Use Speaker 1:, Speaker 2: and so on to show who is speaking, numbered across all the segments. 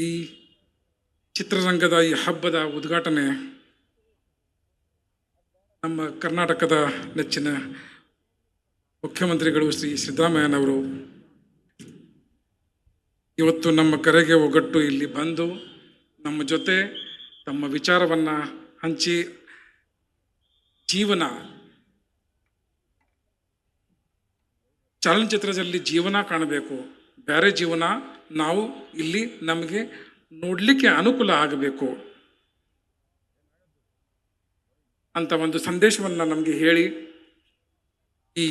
Speaker 1: ಈ ಚಿತ್ರರಂಗದ ಈ ಹಬ್ಬದ ಉದ್ಘಾಟನೆ ನಮ್ಮ ಕರ್ನಾಟಕದ ನೆಚ್ಚಿನ ಮುಖ್ಯಮಂತ್ರಿಗಳು ಶ್ರೀ ಸಿದ್ದರಾಮಯ್ಯನವರು ಇವತ್ತು ನಮ್ಮ ಕರೆಗೆ ಒಗ್ಗಟ್ಟು ಇಲ್ಲಿ ಬಂದು ನಮ್ಮ ಜೊತೆ ತಮ್ಮ ವಿಚಾರವನ್ನು ಹಂಚಿ ಚಲನಚಿತ್ರದಲ್ಲಿ ಜೀವನ ಕಾಣಬೇಕು, ಬೇರೆ ಜೀವನ ನಾವು ಇಲ್ಲಿ ನಮಗೆ ನೋಡಲಿಕ್ಕೆ ಅನುಕೂಲ ಆಗಬೇಕು ಅಂತ ಒಂದು ಸಂದೇಶವನ್ನು ನಮಗೆ ಹೇಳಿ ಈ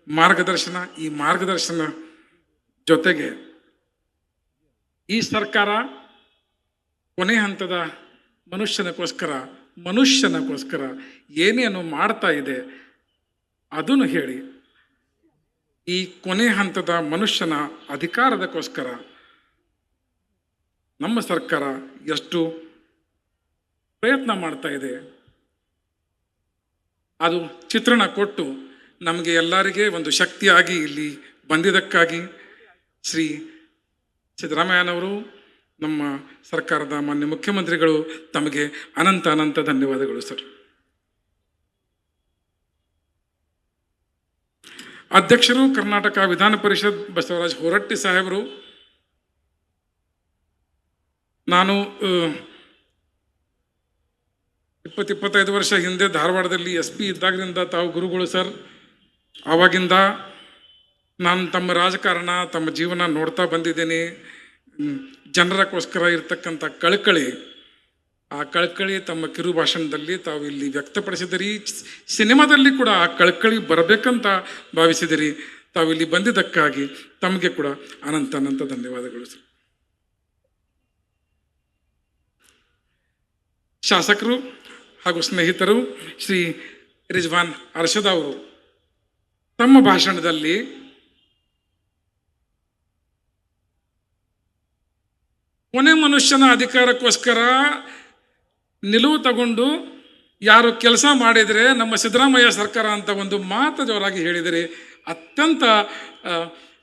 Speaker 1: ಮಾರ್ಗದರ್ಶನ ಜೊತೆಗೆ ಈ ಸರ್ಕಾರ ಕೊನೆ ಹಂತದ ಮನುಷ್ಯನಕ್ಕೋಸ್ಕರ ಏನೇನು ಮಾಡ್ತಾ ಇದೆ ಅದನ್ನು ಹೇಳಿ ಈ ಕೊನೆ ಹಂತದ ಮನುಷ್ಯನ ಅಧಿಕಾರದಕ್ಕೋಸ್ಕರ ನಮ್ಮ ಸರ್ಕಾರ ಎಷ್ಟು ಪ್ರಯತ್ನ ಮಾಡ್ತಾ ಇದೆ ಅದು ಚಿತ್ರಣ ಕೊಟ್ಟು ನಮಗೆ ಎಲ್ಲರಿಗೆ ಒಂದು ಶಕ್ತಿಯಾಗಿ ಇಲ್ಲಿ ಬಂದಿದ್ದಕ್ಕಾಗಿ ಶ್ರೀ ಸಿದ್ದರಾಮಯ್ಯನವರು ನಮ್ಮ ಸರ್ಕಾರದ ಮಾನ್ಯ ಮುಖ್ಯಮಂತ್ರಿಗಳು ತಮಗೆ ಅನಂತ ಧನ್ಯವಾದಗಳು ಸರ್. ಅಧ್ಯಕ್ಷರು ಕರ್ನಾಟಕ ವಿಧಾನ ಪರಿಷತ್ ಬಸವರಾಜ್ ಹೊರಟ್ಟಿ ಸಾಹೇಬರು, ನಾನು 20-25 ವರ್ಷ ಹಿಂದೆ ಧಾರವಾಡದಲ್ಲಿ SP ಇದ್ದಾಗದಿಂದ ತಾವು ಗುರುಗಳು ಸರ್. ಆವಾಗಿಂದ ನಾನು ತಮ್ಮ ರಾಜಕಾರಣ ತಮ್ಮ ಜೀವನ ನೋಡ್ತಾ ಬಂದಿದ್ದೇನೆ. ಜನರಕ್ಕೋಸ್ಕರ ಇರ್ತಕ್ಕಂಥ ಆ ಕಳಕಳಿ ತಮ್ಮ ಕಿರು ಭಾಷಣದಲ್ಲಿ ತಾವು ಇಲ್ಲಿ ವ್ಯಕ್ತಪಡಿಸಿದಿರಿ. ಸಿನಿಮಾದಲ್ಲಿ ಕೂಡ ಆ ಕಳಕಳಿ ಬರಬೇಕಂತ ಭಾವಿಸಿದಿರಿ. ತಾವು ಇಲ್ಲಿ ಬಂದಿದ್ದಕ್ಕಾಗಿ ತಮಗೆ ಕೂಡ ಅನಂತ ಧನ್ಯವಾದಗಳು ಸರ್. ಶಾಸಕರು ಹಾಗೂ ಸ್ನೇಹಿತರು ಶ್ರೀ ರಿಜ್ವಾನ್ ಅರ್ಷದ್ ಅವರು ತಮ್ಮ ಭಾಷಣದಲ್ಲಿ ಕೊನೆ ಮನುಷ್ಯನ ಅಧಿಕಾರಕ್ಕೋಸ್ಕರ ನಿಲುವು ತಗೊಂಡು ಯಾರು ಕೆಲಸ ಮಾಡಿದರೆ ನಮ್ಮ ಸಿದ್ದರಾಮಯ್ಯ ಸರ್ಕಾರ ಅಂತ ಒಂದು ಮಾತು ಜೋರಾಗಿ ಹೇಳಿದರೆ ಅತ್ಯಂತ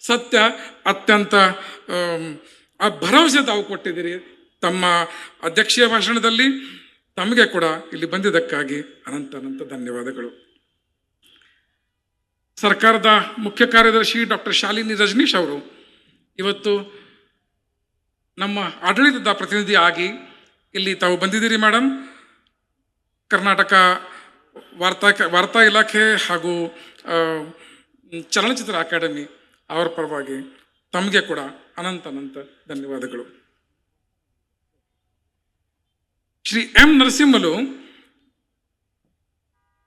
Speaker 1: ಸತ್ಯ, ಅತ್ಯಂತ ಭರವಸೆ ತಾವು ಕೊಟ್ಟಿದ್ದೀರಿ ತಮ್ಮ ಅಧ್ಯಕ್ಷೀಯ ಭಾಷಣದಲ್ಲಿ. ತಮಗೆ ಕೂಡ ಇಲ್ಲಿ ಬಂದಿದ್ದಕ್ಕಾಗಿ ಅನಂತ ಧನ್ಯವಾದಗಳು. ಸರ್ಕಾರದ ಮುಖ್ಯ ಕಾರ್ಯದರ್ಶಿ ಡಾಕ್ಟರ್ ಶಾಲಿನಿ ರಜನೀಶ್ ಅವರು ಇವತ್ತು ನಮ್ಮ ಆಡಳಿತದ ಪ್ರತಿನಿಧಿ ಆಗಿ ಇಲ್ಲಿ ತಾವು ಬಂದಿದ್ದೀರಿ ಮೇಡಮ್. ಕರ್ನಾಟಕ ವಾರ್ತಾ ಇಲಾಖೆ ಹಾಗೂ ಚಲನಚಿತ್ರ ಅಕಾಡೆಮಿ ಅವರ ಪರವಾಗಿ ತಮಗೆ ಕೂಡ ಅನಂತ ಧನ್ಯವಾದಗಳು. Shri M. Narasimhalu,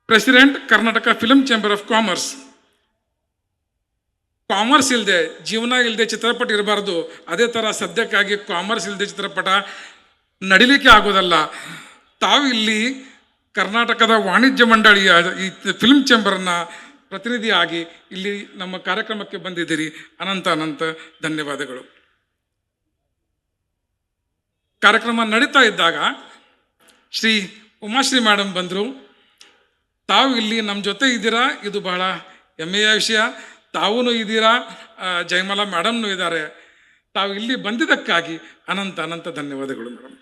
Speaker 1: president Karnataka film chamber of commerce ಇಲ್ಲದೆ ಜೀವನ ಇಲ್ಲದೆ ಚಿತ್ರಪಟ ಇರಬಾರ್ದು. ಅದೇ ಥರ ಸದ್ಯಕ್ಕಾಗಿ ಕಾಮರ್ಸ್ ಇಲ್ಲದೆ ಚಿತ್ರಪಟ ನಡಿಲಿಕ್ಕೆ ಆಗೋದಲ್ಲ. ತಾವು ಇಲ್ಲಿ ಕರ್ನಾಟಕದ ವಾಣಿಜ್ಯ ಮಂಡಳಿಯ ಈ ಫಿಲ್ಮ್ ಚೇಂಬರ್ನ ಪ್ರತಿನಿಧಿಯಾಗಿ ಇಲ್ಲಿ ನಮ್ಮ ಕಾರ್ಯಕ್ರಮಕ್ಕೆ ಬಂದಿದ್ದೀರಿ. ಅನಂತ ಧನ್ಯವಾದಗಳು. ಕಾರ್ಯಕ್ರಮ ನಡೀತಾ ಇದ್ದಾಗ ಶ್ರೀ ಉಮಾಶ್ರೀ ಮೇಡಮ್ ಬಂದರು. ತಾವು ಇಲ್ಲಿ ನಮ್ಮ ಜೊತೆ ಇದ್ದೀರಾ, ಇದು ಬಹಳ ಹೆಮ್ಮೆಯ ವಿಷಯ. ತಾವೂ ಇದ್ದೀರಾ, ಜಯಮಾಲಾ ಮೇಡಮ್ನೂ ಇದ್ದಾರೆ. ತಾವು ಇಲ್ಲಿ ಬಂದಿದ್ದಕ್ಕಾಗಿ ಅನಂತ ಧನ್ಯವಾದಗಳು ಮೇಡಮ್.